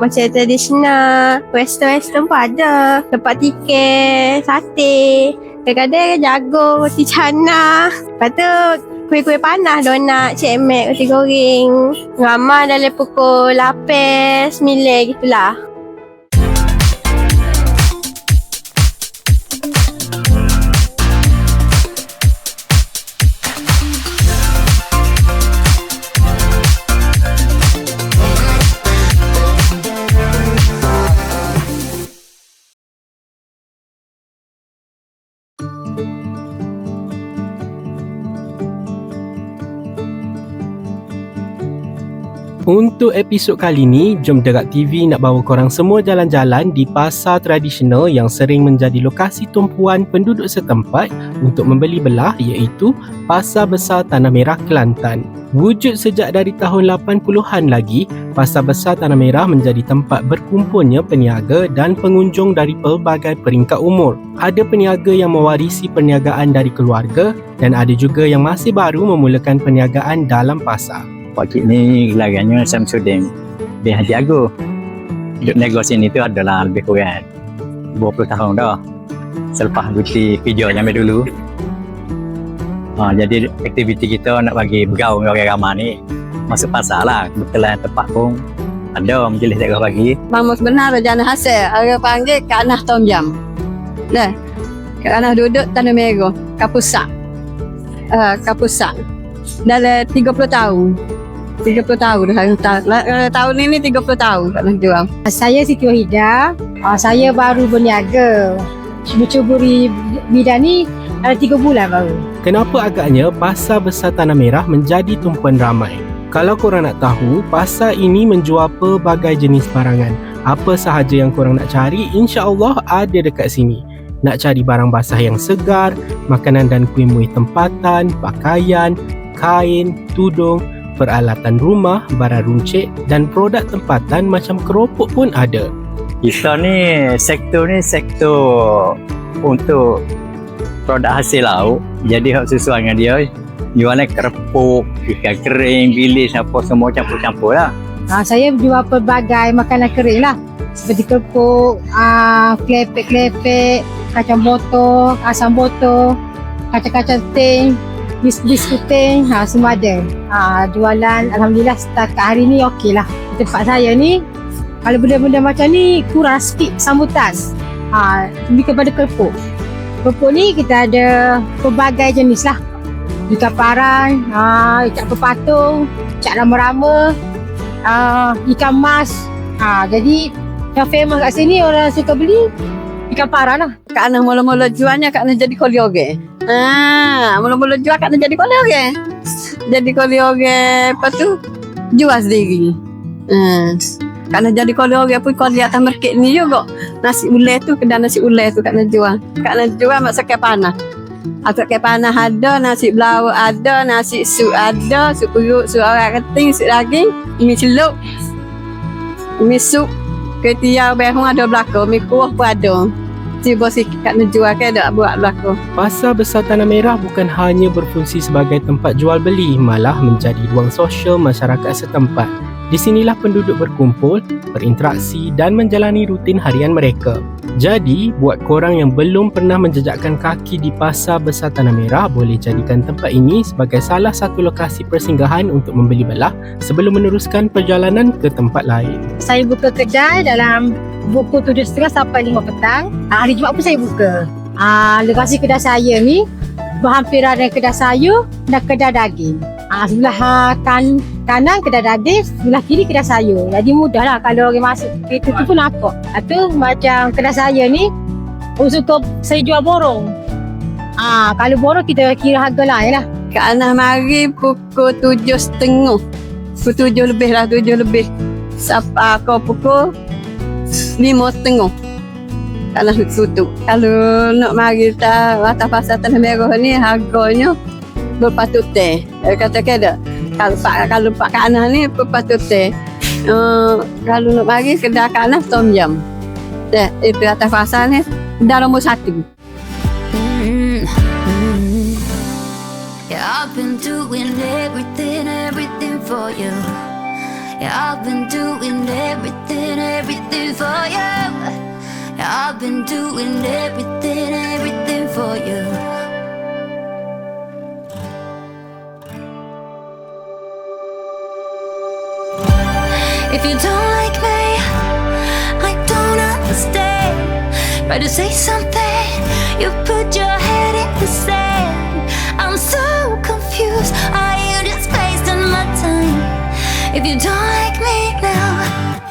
macam tradisional. Western pun ada. Tempat tiket, sate, kadang-kadang jagung, roti canai. Lepas tu kuih-kuih panas, donat, cekmek, roti goreng. Ramai dalam pukul 8, 9 gitulah. Untuk episod kali ni, jom Gerak TV nak bawa korang semua jalan-jalan di pasar tradisional yang sering menjadi lokasi tumpuan penduduk setempat untuk membeli belah, iaitu Pasar Besar Tanah Merah Kelantan. Wujud sejak dari tahun 80-an lagi, Pasar Besar Tanah Merah menjadi tempat berkumpulnya peniaga dan pengunjung dari pelbagai peringkat umur. Ada peniaga yang mewarisi perniagaan dari keluarga dan ada juga yang masih baru memulakan perniagaan dalam pasar. Pakcik ni gelarannya Samsudin bin Haji Agong. Duduk nego sini tu adalah lebih kurang 20 tahun dah. Selepas berhenti kerja sampai dulu. Jadi aktiviti kita nak bagi bergaul dengan orang ramai ni masuk pasar lah. Kebetulan tempat pun ada majlis daerah bagi. Mama sebenar Rajana Hasil. Orang panggil Kak Anah Tom Jam. Dah. Kak Anah duduk Tanah Merah, Kapusak. Kapusak. Dalam 30 tahun. 30 tahun dah. Tahun ini 30 tahun tak nak jual. Saya Siti Wahidah. Saya baru berniaga. Mencuburi bidang ni ada 3 bulan baru. Kenapa agaknya Pasar Besar Tanah Merah menjadi tumpuan ramai? Kalau korang nak tahu, pasar ini menjual pelbagai jenis barangan. Apa sahaja yang korang nak cari, insya-Allah ada dekat sini. Nak cari barang basah yang segar, makanan dan kuih-muih tempatan, pakaian, kain, tudung, peralatan rumah, barang runcit dan produk tempatan macam keropok pun ada. Kita ni sektor untuk produk hasil laut. Jadi hak sesuai dengan dia, jualan kerupuk, ikan kering, bilis apa semua campur-campur lah. Saya jual pelbagai makanan kering lah. Seperti kerupuk, klepek-klepek, kacang botol, asam botol, kacang-kacang ting, biskut ting, semua ada. Jualan Alhamdulillah setakat hari ni okey lah. Di tempat saya ni, kalau benda-benda macam ni kurang sikit sambutan. Lebih kepada kerupuk. Kerupuk ni kita ada pelbagai jenis lah. Ikan paran, ikan pepatung, ikan rama-rama, ikan mas. Jadi yang famous kat sini orang suka beli ikan paran lah. Kak Anah mula-mula jualnya Kak Anah jadi kolioge. Mula-mula jual Kak Anah jadi kolioge. Jadi kolioge, lepas tu jual sendiri. Kak Anah jadi kolioge pun kau lihat atas market ni juga. Nasi ulai tu, kedai nasi ulai tu Kak Anah jual. Kak Anah jual masak kek panah. Kek panah ada, nasi belawak ada, nasi sup ada, sup perut, sup orang keting, sup daging, mi celup, mi sup, ketiau behong ada belakang, mi kuah pun ada. Tiba sikit Kak Anah jual ke ada buat belakang. Pasar Besar Tanah Merah bukan hanya berfungsi sebagai tempat jual beli, malah menjadi ruang sosial masyarakat setempat. Di sinilah penduduk berkumpul, berinteraksi dan menjalani rutin harian mereka. Jadi, buat korang yang belum pernah menjejakkan kaki di Pasar Besar Tanah Merah, boleh jadikan tempat ini sebagai salah satu lokasi persinggahan untuk membeli belah sebelum meneruskan perjalanan ke tempat lain. Saya buka kedai dalam pukul 7.30 sampai 5 petang. Hari Jumaat pun saya buka. Lokasi kedai saya ni berhampiran dengan kedai sayur dan kedai daging. Sebelah kanan kedai daging, sebelah kiri kedai sayur. Jadi mudahlah kalau orang masuk kereta tu pun nampak. Itu macam kedai saya ni, suka saya jual borong. Kalau borong kita kira harga lain lah. Kak Anah mari pukul 7.30. Pukul 7 lebih lah, 7 lebih. Sampai pukul 5.30. Kak Anah tutup. Kalau nak mari atas pasar Tanah Merah ni, harganya berpatut teh. Katakan tak? Kalau Pak Kak Anah ni berpatut teh. Kalau nak mari kedai Kak Anah Tom Jam. Itu atas pasar ni dah nombor 1. Yeah, I've been doing everything for you. Yeah, I've been doing everything I'm doing everything, everything for you. If you don't like me, I don't understand. Try to say something, you put your head in the sand. I'm so confused, are you just wasting my time? If you don't like me now,